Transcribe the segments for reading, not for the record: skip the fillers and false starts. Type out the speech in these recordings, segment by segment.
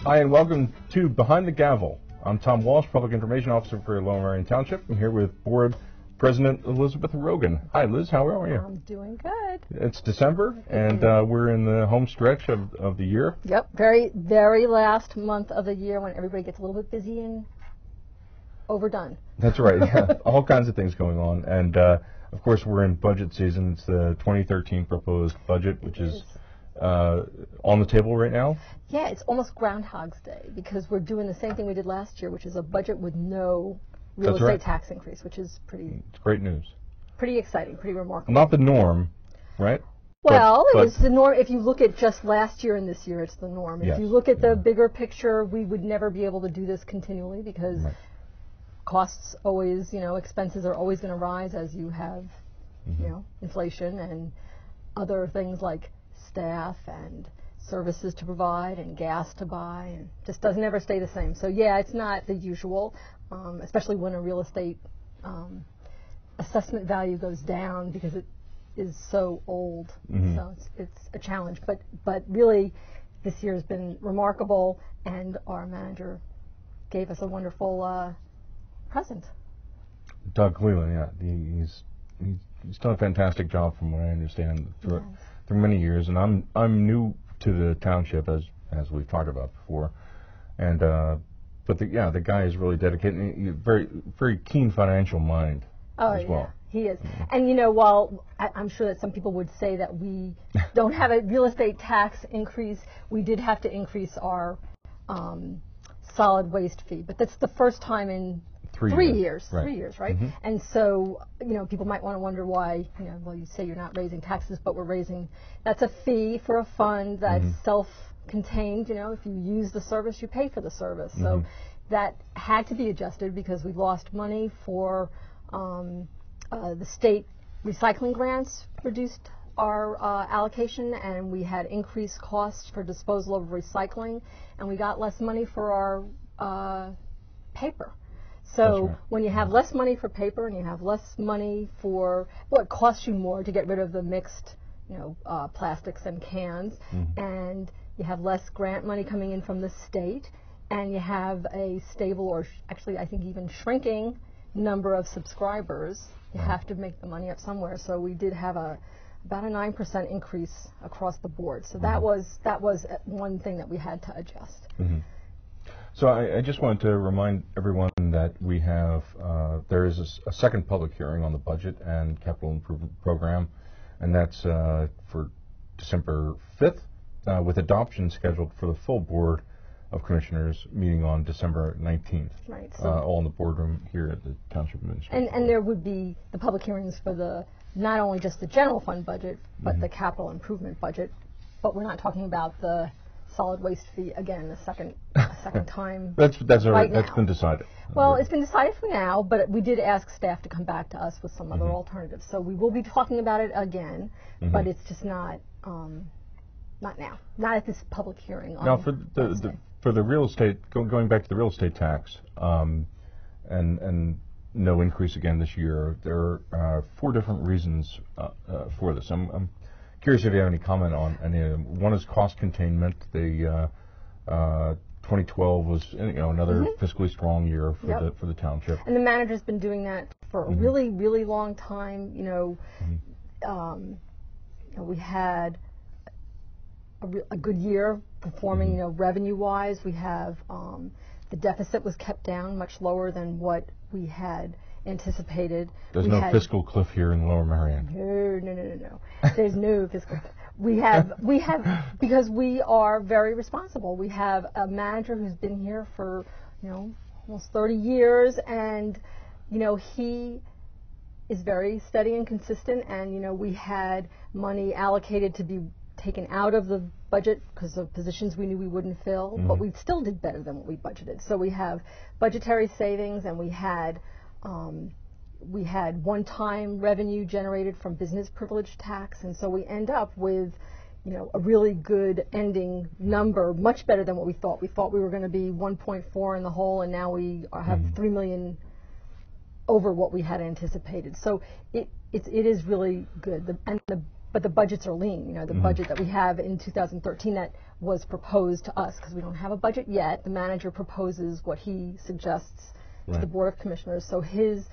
Hi, and welcome to Behind the Gavel. I'm Tom Walsh, Public Information Officer for Lower Merion Township. I'm here with Board President Elizabeth Rogan. Hi, Liz. How are you? I'm doing good. It's December, and we're in the home stretch of the year. Yep, very last month of the year when everybody gets a little bit busy and overdone. That's right. Yeah, all kinds of things going on. And, of course, we're in budget season. It's the 2013 proposed budget, which is on the table right now. Yeah, it's almost Groundhog's Day because we're doing the same thing we did last year, which is a budget with no real estate tax increase, which is It's great news. Pretty exciting, pretty remarkable. Not the norm, right? Well, it's the norm. If you look at just last year and this year, it's the norm. Yes, if you look at the bigger picture, we would never be able to do this continually because costs always, expenses are always going to rise as you have, inflation and other things like staff and services to provide and gas to buy, and just doesn't ever stay the same. So yeah, it's not the usual, especially when a real estate assessment value goes down because it is so old. So it's a challenge. But really, this year has been remarkable, and our manager gave us a wonderful present. Doug Cleveland, yeah, he's done a fantastic job from what I understand through many years, and I'm new to the township as we've talked about before, and but the guy is really dedicated, and very very keen financial mind as well. He is. And while I'm sure that some people would say that we don't have a real estate tax increase, we did have to increase our solid waste fee, but that's the first time in 3 years. Right. 3 years, right? And so, people might want to wonder why, well, you say you're not raising taxes, but we're raising, that's a fee for a fund that's self-contained. If you use the service, you pay for the service. So that had to be adjusted because we lost money for the state recycling grants reduced our allocation, and we had increased costs for disposal of recycling, and we got less money for our paper. So when you have less money for paper and you have less money for it costs you more to get rid of the mixed, plastics and cans, and you have less grant money coming in from the state, and you have a stable or actually I think even shrinking number of subscribers, you have to make the money up somewhere. So we did have about a 9% increase across the board. So that was one thing that we had to adjust. So I just wanted to remind everyone that we have, there is a second public hearing on the budget and capital improvement program, and that's for December 5th, with adoption scheduled for the full Board of Commissioners meeting on December 19th. Right. So all in the boardroom here at the Township Administration. And there would be the public hearings for not only just the general fund budget, but the capital improvement budget, but we're not talking about the solid waste fee again a second time. That's been decided. Well, it's been decided for now, but we did ask staff to come back to us with some other alternatives. So we will be talking about it again, but it's just not now, not at this public hearing. Now for the real estate, going back to the real estate tax, and no increase again this year. There are 4 different reasons for this. I'm curious if you have any comment on any of them. One is cost containment. The 2012 was another fiscally strong year for the township. And the manager's been doing that for a really, really long time. We had a good year performing, revenue-wise. We have the deficit was kept down much lower than what we had anticipated. There's no fiscal cliff here in Lower Merion. No. There's no fiscal cliff. We have because we are very responsible. We have a manager who's been here for almost 30 years, and he is very steady and consistent. And we had money allocated to be taken out of the budget because of positions we knew we wouldn't fill, but we still did better than what we budgeted. So we have budgetary savings, and we had one-time revenue generated from business privilege tax, and so we end up with a really good ending number, much better than what we thought. We thought we were going to be 1.4 in the hole, and now we have 3 million over what we had anticipated. So it is really good. And the but the budgets are lean. You know, the budget that we have in 2013 that was proposed to us, because we don't have a budget yet. The manager proposes what he suggests to the Board of Commissioners. So his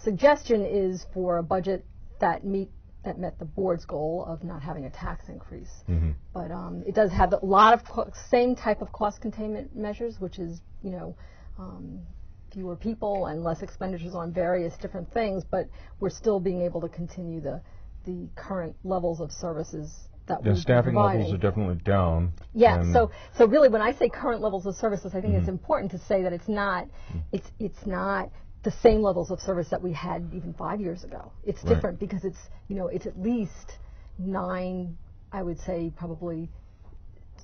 suggestion is for a budget that met the board's goal of not having a tax increase. But it does have a lot of same type of cost containment measures, which is, you know, fewer people and less expenditures on various different things, but we're still being able to continue the current levels of services that we're staffing providing. levels are definitely down. Yeah, so really when I say current levels of services, I think it's important to say that it's not the same levels of service that we had even 5 years ago. It's different because it's, you know, it's at least 9, I would say probably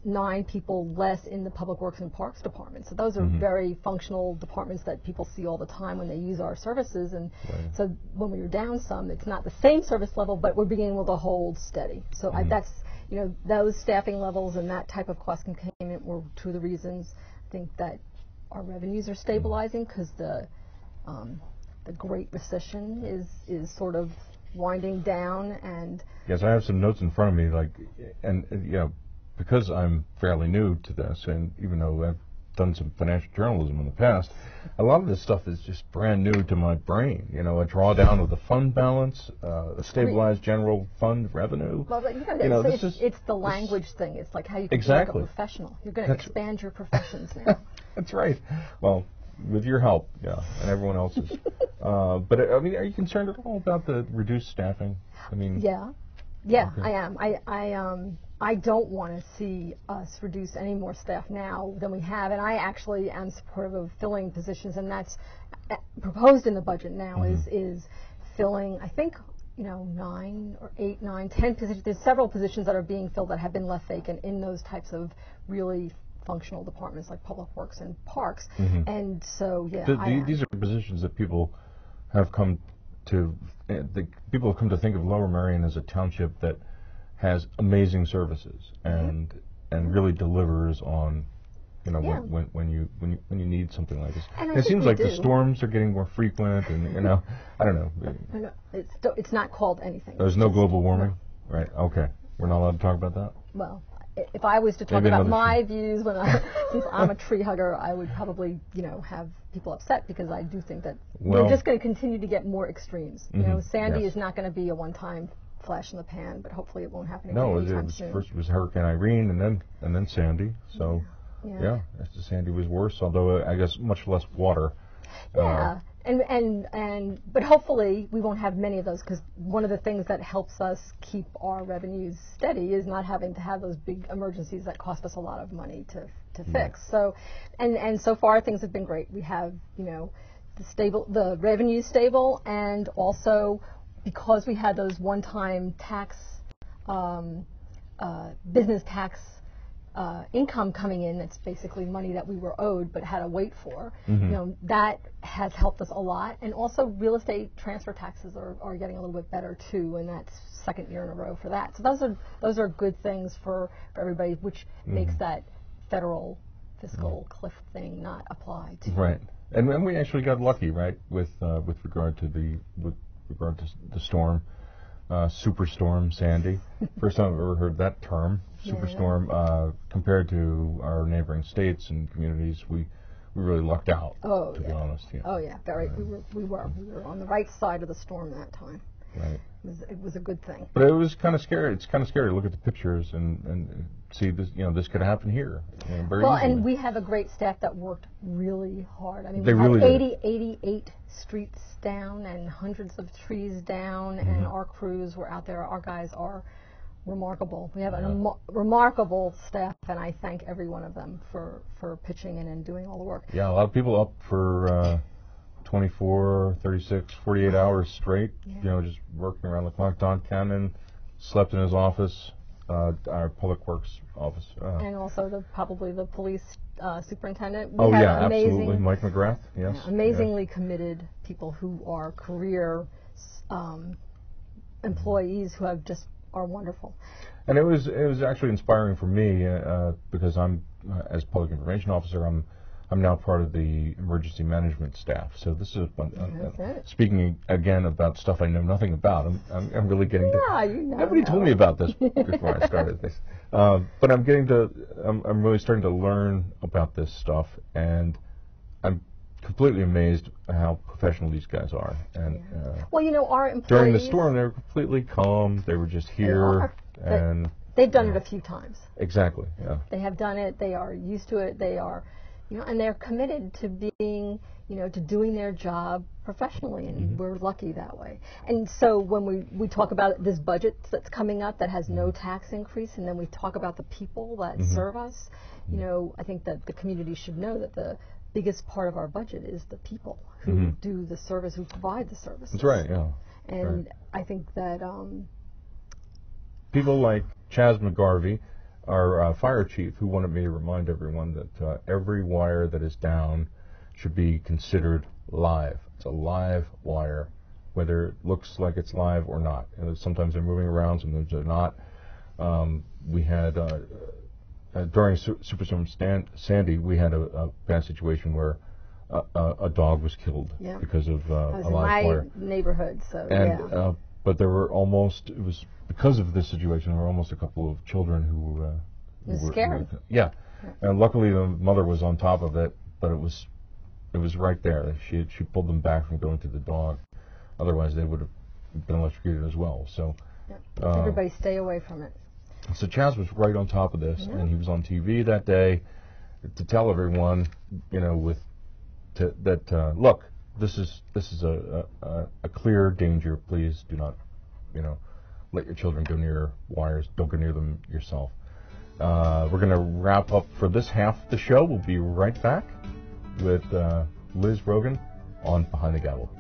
9 people less in the Public Works and Parks Department. So those are very functional departments that people see all the time when they use our services. And so when we were down some, it's not the same service level, but we're being able to hold steady. So that's, you know, those staffing levels and that type of cost containment were two of the reasons I think that our revenues are stabilizing, because the Great Recession is sort of winding down. And yes, I have some notes in front of me, like, and you know, because I'm fairly new to this, and even though I've done some financial journalism in the past, a lot of this stuff is just brand new to my brain. You know, a drawdown of the fund balance, a stabilized general fund revenue. Well, it's the language thing. It's like how you can be like a professional. You're going to expand your professions now. That's right. Well, with your help, yeah, and everyone else's. But I mean, are you concerned at all about the reduced staffing? I mean, yeah, okay. I am. I don't want to see us reduce any more staff now than we have, and I actually am supportive of filling positions, and that's proposed in the budget now is filling, I think, you know, 9 or 8, 9, 10 positions. There's several positions that are being filled that have been left vacant in those types of really functional departments like Public Works and Parks. And so, yeah. These are positions that people have come to think of Lower Merion as a township that has amazing services and really delivers on, you know, when you need something like this. And it seems like the storms are getting more frequent, and, you know, I don't know. It's not called anything. There's no global warming, right? Okay, we're not allowed to talk about that. Well, if I was to talk about my views, since I'm a tree hugger, I would probably, you know, have people upset, because I do think that we're just going to continue to get more extremes. You know, Sandy is not going to be a one-time flash in the pan, but hopefully it won't happen again anytime soon. First it was Hurricane Irene, and then Sandy. So Sandy was worse, although I guess much less water. Yeah, but hopefully we won't have many of those, because one of the things that helps us keep our revenues steady is not having to have those big emergencies that cost us a lot of money to fix. So, and so far things have been great. We have, you know, the revenue stable, and also because we had those one-time tax, business tax income coming in, that's basically money that we were owed but had to wait for, you know, that has helped us a lot. And also real estate transfer taxes are getting a little bit better too, and that's second year in a row for that. So those are good things for everybody, which makes that federal fiscal cliff thing not apply to. Right. And we actually got lucky, right, with regard to the storm, Superstorm Sandy. First time I've ever heard that term, Superstorm. Compared to our neighboring states and communities, we really lucked out. To be honest. Yeah. Oh yeah, very. We were on the right side of the storm that time. Right. It was a good thing. But it was kind of scary. It's kind of scary to look at the pictures and see this. You know, this could happen here. You know, very easily. And we have a great staff that worked really hard. I mean, they we really had 88 streets down and hundreds of trees down, and our crews were out there. Our guys are remarkable. We have a remarkable staff, and I thank every one of them for pitching in and doing all the work. Yeah, a lot of people up for 24, 36, 48 hours straight, you know, just working around the clock. Don Cannon slept in his office, our Public Works office. And also probably the police superintendent. Absolutely. Mike McGrath, yes. Amazingly committed people who are career employees who are wonderful. And it was actually inspiring for me because I'm, as public information officer, I'm I'm now part of the emergency management staff. So this is speaking again about stuff I know nothing about. I'm really getting to. Nobody told me about this before I started this, but I'm really starting to learn about this stuff, and I'm completely amazed at how professional these guys are. And well, our employees during the storm, they were completely calm. They were just here, and they've done it a few times. Exactly. Yeah. They have done it. They are used to it. They are, and they're committed to being, to doing their job professionally, and we're lucky that way. And so when we talk about this budget that's coming up that has no tax increase, and then we talk about the people that serve us, I think that the community should know that the biggest part of our budget is the people who do the service, who provide the services. That's right, yeah. And I think that people like Chaz McGarvey, our fire chief, who wanted me to remind everyone that every wire that is down should be considered live. It's a live wire, whether it looks like it's live or not. And sometimes they're moving around, sometimes they're not. We had during Superstorm Sandy, we had a bad situation where a dog was killed because of a live wire. In my neighborhood, so and, but there were it was because of this situation, there were almost a couple of children who were scared. And luckily the mother was on top of it, but it was right there. She pulled them back from going to the dog. Otherwise, they would have been electrocuted as well. So everybody stay away from it. So Chaz was right on top of this, and he was on TV that day to tell everyone, look, this is a clear danger. Please do not, let your children go near wires. Don't go near them yourself. We're going to wrap up for this half of the show. We'll be right back with Liz Rogan on Behind the Gavel.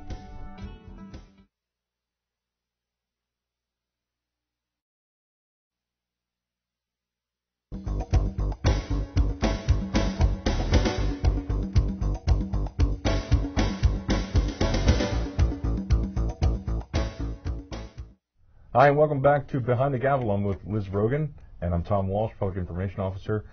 Hi, and welcome back to Behind the Gavel. I'm with Liz Rogan, and I'm Tom Walsh, Public Information Officer.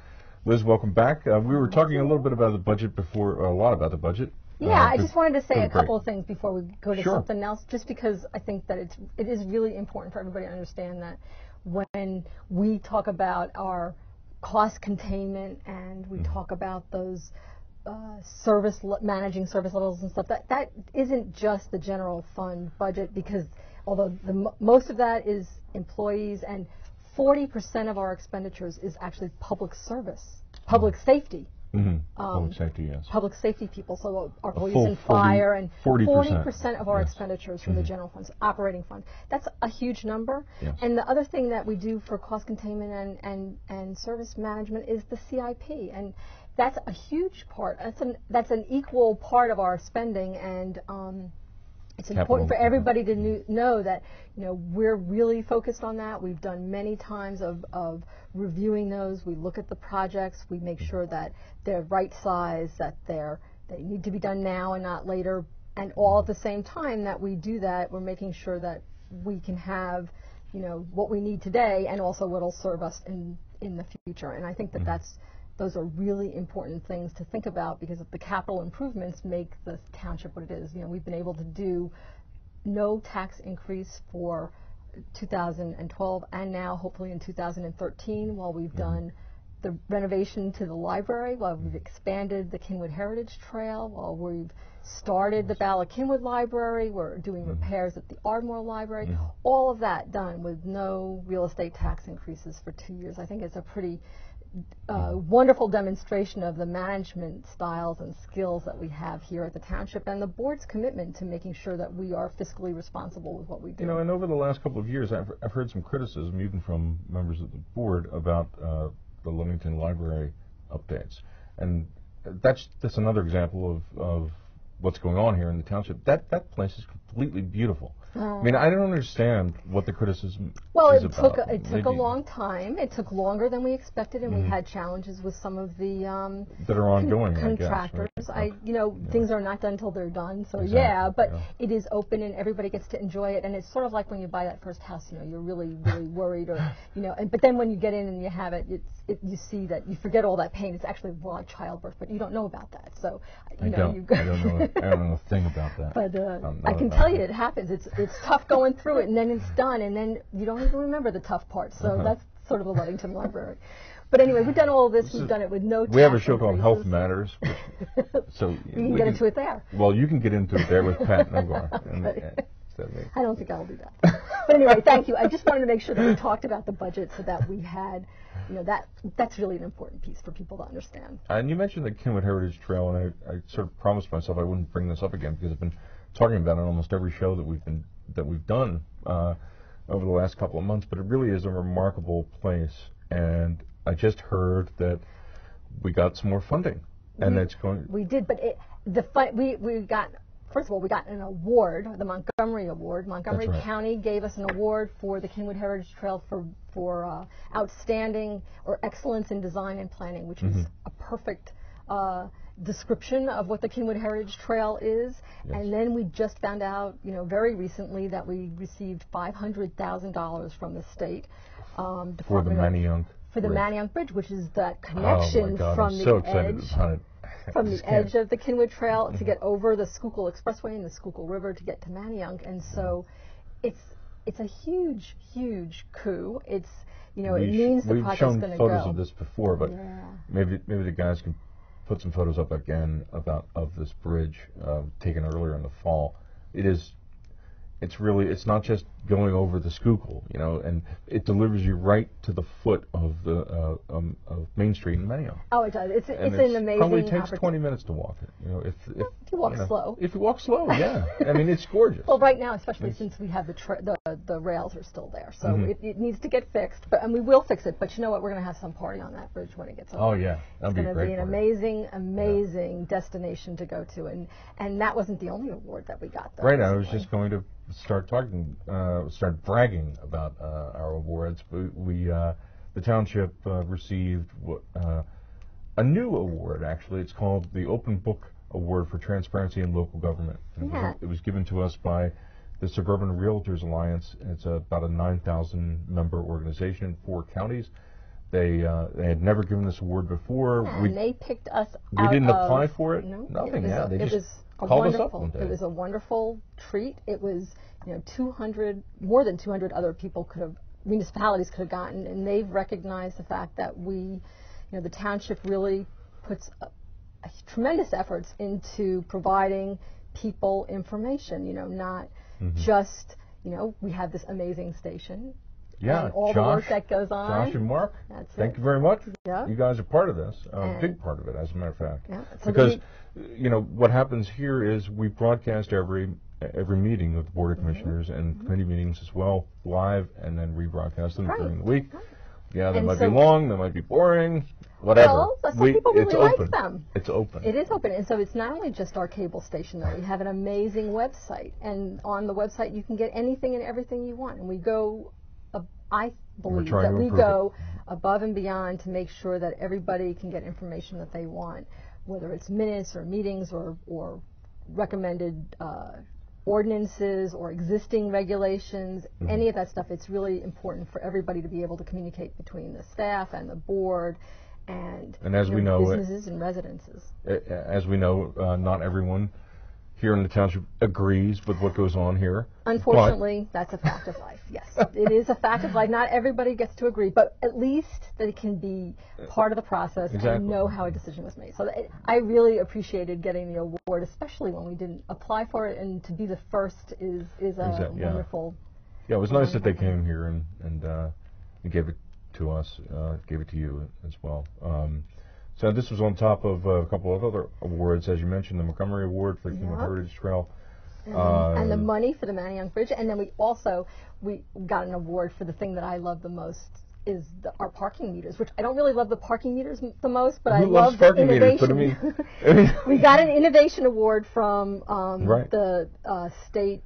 Liz, welcome back. We were talking a little bit about the budget before, a lot about the budget. Yeah, I just wanted to say a couple of things before we go to something else, just because I think that it is really important for everybody to understand that when we talk about our cost containment and we talk about those managing service levels and stuff, that isn't just the general fund budget, because although most of that is employees, and 40% of our expenditures is actually public service, public safety. Public safety, yes. Public safety people, so our police and fire, and 40% of our expenditures from the general funds, operating fund. That's a huge number. Yes. And the other thing that we do for cost containment and service management is the CIP, and that's a huge part. That's an equal part of our spending, and it's important for everybody to know that we're really focused on that. We've done many times of reviewing those. We look at the projects. We make sure that they're right size, that they need to be done now and not later. And all at the same time that we do that, we're making sure that we can have what we need today, and also what will serve us in the future. And I think that those are really important things to think about, because the capital improvements make the township what it is. We've been able to do no tax increase for 2012, and now hopefully in 2013, while we've done the renovation to the library, while we've expanded the Kinwood Heritage Trail, while we've started the Bala Kinwood Library, we're doing repairs at the Ardmore Library, all of that done with no real estate tax increases for 2 years. I think it's a pretty wonderful demonstration of the management styles and skills that we have here at the township, and the board's commitment to making sure that we are fiscally responsible with what we do. And over the last couple of years, I've heard some criticism, even from members of the board, about the Leamington Library updates, and that's another example of what's going on here in the township. That place is completely beautiful. I mean, I don't understand what the criticism Well, is it about. took a long time. It took longer than we expected, and we had challenges with some of the that are ongoing, contractors. I guess, right? Things are not done till they're done. So Exactly, but it is open, and everybody gets to enjoy it. And it's sort of like when you buy that first house. You're really, really worried, or but then when you get in and you have it, you see that you forget all that pain. It's actually more like childbirth, but you don't know about that. So I don't know a thing about that. But I can tell you, it happens. It's tough going through it, and then it's done, and then you don't even remember the tough parts. So that's sort of the Ludington Library. But anyway, we've done all of this. We've done it with no tax We have a show increases. called Health Matters. So you can get into it there. Well, you can get into it there with Pat Nogar. I don't think I'll do that. But anyway, thank you. I just wanted to make sure that we talked about the budget so that we had, that's really an important piece for people to understand. And you mentioned the Kenwood Heritage Trail, and I sort of promised myself I wouldn't bring this up again because I've been talking about it on almost every show that we've done over the last couple of months. But it really is a remarkable place, and I just heard that we got some more funding, and it's going. We did, but we got. First of all, we got an award, the Montgomery Award. Montgomery County gave us an award for the Kenwood Heritage Trail for outstanding or excellence in design and planning, which is a perfect description of what the Kenwood Heritage Trail is. Yes. And then we just found out, very recently that we received $500,000 from the state for the Merion. For the Merion Bridge, which is that connection from the edge. From the edge of the Kenwood Trail to get over the Schuylkill Expressway and the Schuylkill River to get to Merion, and so it's a huge, huge coup. It's it means the project's going to go. We've shown photos of this before, but maybe the guys can put some photos up again of this bridge taken earlier in the fall. It's not just going over the Schuylkill, and it delivers you right to the foot of the of Main Street in Merion. Oh, it does. It's an amazing. Probably takes 20 minutes to walk it. If you walk slow. If you walk slow, yeah. I mean, it's gorgeous. Well, right now, especially since we have the rails are still there, so it needs to get fixed. And we will fix it. But you know what? We're going to have some party on that bridge when it gets over. Oh yeah, that'll be a great. It's going to be an amazing destination to go to, and that wasn't the only award that we got. Right. I was just going to start bragging about our awards. The township received a new award. Actually, it's called the Open Book Award for Transparency in Local Government. It was given to us by the Suburban Realtors Alliance. It's about a 9,000 member organization in 4 counties. They had never given this award before. And they picked us out. We didn't apply for it. No, nothing. They just called us up one day. It was a wonderful treat. It was more than 200 other municipalities could have gotten, and they've recognized the fact that the township really puts tremendous efforts into providing people information. Not just we have this amazing station. Yeah, and all the work that goes on. Josh and Mark, thank you very much. Yeah. You guys are part of this, a big part of it, as a matter of fact. Yeah. So because, what happens here is we broadcast every meeting of the Board of Commissioners and committee meetings as well, live, and then rebroadcast them during the week. Yeah, they might be long, they might be boring, whatever. Well, some people really like them. It's open. It is open, and so it's not only just our cable station, though. We have an amazing website, and on the website you can get anything and everything you want, and we go... I believe that we go above and beyond to make sure that everybody can get information that they want, whether it's minutes or meetings or recommended ordinances or existing regulations, any of that stuff. It's really important for everybody to be able to communicate between the staff and the board and as we know, businesses and residences. As we know, not everyone here in the township agrees with what goes on here. Unfortunately, that's a fact of life. Yes, it is a fact of life. Not everybody gets to agree, but at least they can be part of the process and know how a decision was made. So I really appreciated getting the award, especially when we didn't apply for it, and to be the first is a wonderful. Yeah, it was nice that they came here and gave it to us, gave it to you as well. So this was on top of a couple of other awards, as you mentioned, the Montgomery Award for the Kenwood Heritage Trail. And the money for the Merion Bridge. And then we got an award for the thing that I love the most is our parking meters, which I don't really love the parking meters the most, but I love the innovation. We got an innovation award from the state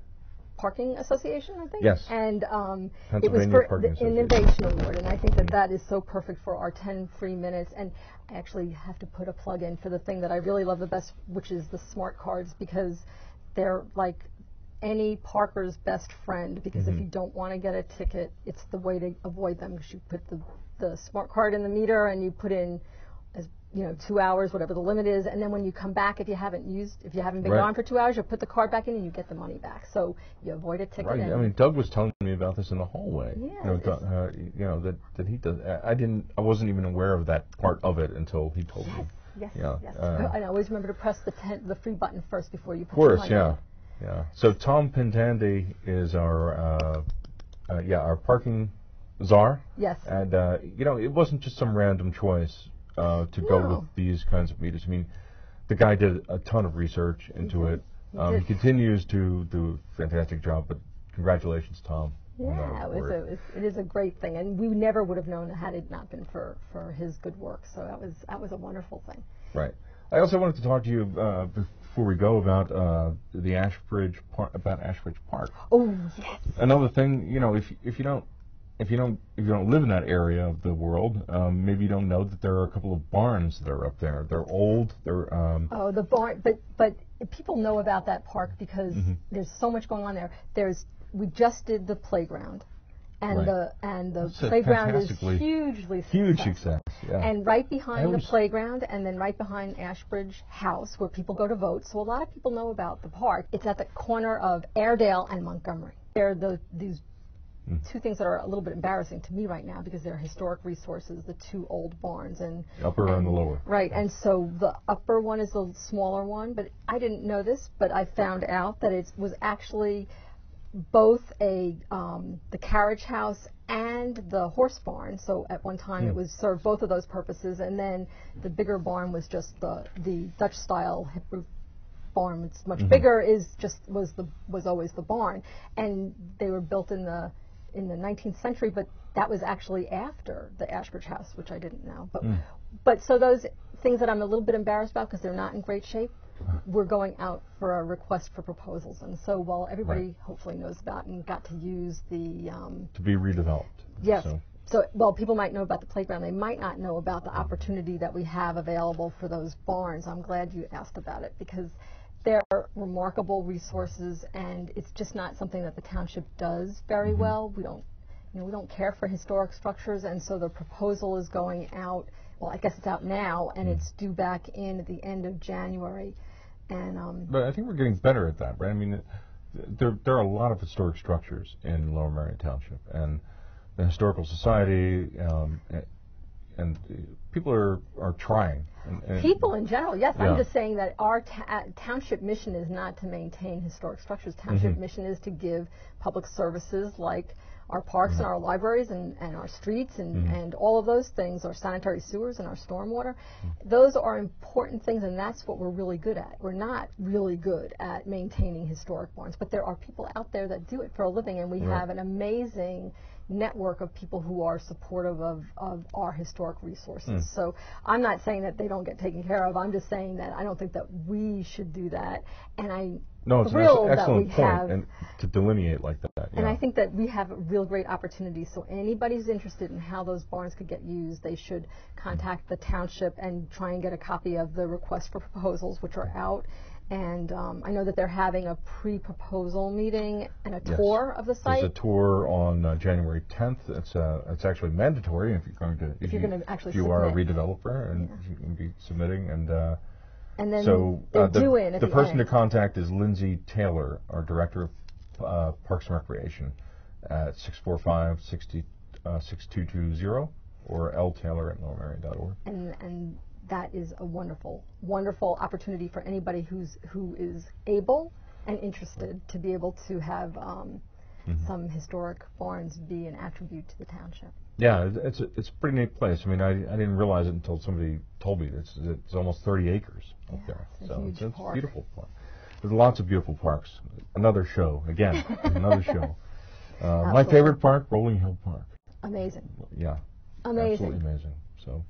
Parking Association, I think. Yes. And it was Pennsylvania for Parking the Association. Innovation Award, and I think that that is so perfect for our 10 free minutes. And I actually have to put a plug in for the thing that I really love the best, which is the smart cards, because they're like any parker's best friend, because if you don't want to get a ticket, it's the way to avoid them, because you put the smart card in the meter and you put in, as 2 hours, whatever the limit is, and then when you come back, if you haven't been gone for 2 hours, you'll put the card back in and you get the money back. So you avoid a ticket. Right. I mean, Doug was telling me about this in the hallway. Yeah. That he does. I wasn't even aware of that part of it until he told me. Yes. Yeah. Yes. And always remember to press the free button first before you put Of course, the money in. Yeah. So Tom Pintandi is our parking czar. Yes. And it wasn't just some random choice to go with these kinds of meters. I mean, the guy did a ton of research into it. He continues to do a fantastic job. But congratulations, Tom. Yeah, it is a great thing, and we never would have known it had it not been for his good work. So that was a wonderful thing. Right. I also wanted to talk to you before we go about Ashbridge Park. Oh yes. Another thing, if you don't live in that area of the world, maybe you don't know that there are a couple of barns that are up there. They're old. They're the barn, but people know about that park because there's so much going on there. We just did the playground. And the playground is hugely huge success. Yeah. And right behind the playground, and then right behind Ashbridge House, where people go to vote. So a lot of people know about the park. It's at the corner of Airedale and Montgomery. They're these two things that are a little bit embarrassing to me right now, because they're historic resources, the two old barns. And the upper and the lower. Right, and so the upper one is the smaller one, but I didn't know this, but I found out that it was actually both the carriage house and the horse barn. So at one time it was served both of those purposes, and then the bigger barn was just the Dutch style hip roof barn. It's much bigger. Was always the barn, and they were built in the 19th century, but that was actually after the Ashbridge House, which I didn't know. But so those things that I'm a little bit embarrassed about because they're not in great shape, we're going out for a request for proposals. And so while everybody hopefully knows about and got to use the to be redeveloped. Yes. So while people might know about the playground, they might not know about the opportunity that we have available for those barns. I'm glad you asked about it, because they're remarkable resources, and it's just not something that the township does very well. We don't care for historic structures, and so the proposal is going out. Well, I guess it's out now, and it's due back in at the end of January. And but I think we're getting better at that, right? I mean, there are a lot of historic structures in Lower Merion Township, and the Historical Society and people are trying. And people in general, yes. Yeah. I'm just saying that our township mission is not to maintain historic structures. Township mission is to give public services like our parks and our libraries and our streets and all of those things, our sanitary sewers and our stormwater. Those are important things, and that's what we're really good at. We're not really good at maintaining historic barns, but there are people out there that do it for a living, and we have an amazing network of people who are supportive of our historic resources. So I'm not saying that they don't get taken care of. I'm just saying that I don't think that we should do that. And it's thrilled an excellent that we point, have, and to delineate like that. Yeah. And I think that we have a real great opportunity. So anybody who's interested in how those barns could get used, they should contact the township and try and get a copy of the request for proposals, which are out. And I know that they're having a pre-proposal meeting and a tour of the site. There's a tour on January 10th. It's actually mandatory if you are a redeveloper and you can be submitting. And then the person to contact is Lindsay Taylor, our Director of Parks and Recreation, at 645-6220 or ltaylor@lowermerion.org. And that is a wonderful, wonderful opportunity for anybody who is able and interested to be able to have some historic barns be an attribute to the township. Yeah, it's a pretty neat place. I mean, I didn't realize it until somebody told me. It's almost 30 acres up there. It's so a huge it's park. a beautiful park. There's lots of beautiful parks. Another show, again, another show. My favorite park, Rolling Hill Park. Amazing. Yeah. Amazing. Absolutely amazing. So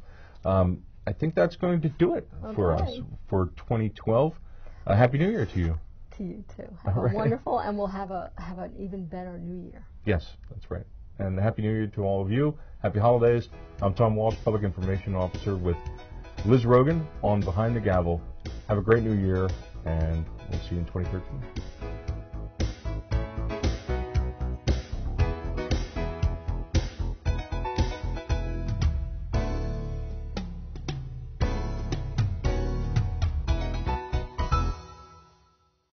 I think that's going to do it for us for 2012. Happy New Year to you. To you too. Have a wonderful, and we'll have an even better New Year. Yes, that's right. And Happy New Year to all of you. Happy holidays. I'm Tom Walsh, Public Information Officer with Liz Rogan on Behind the Gavel. Have a great New Year, and we'll see you in 2013.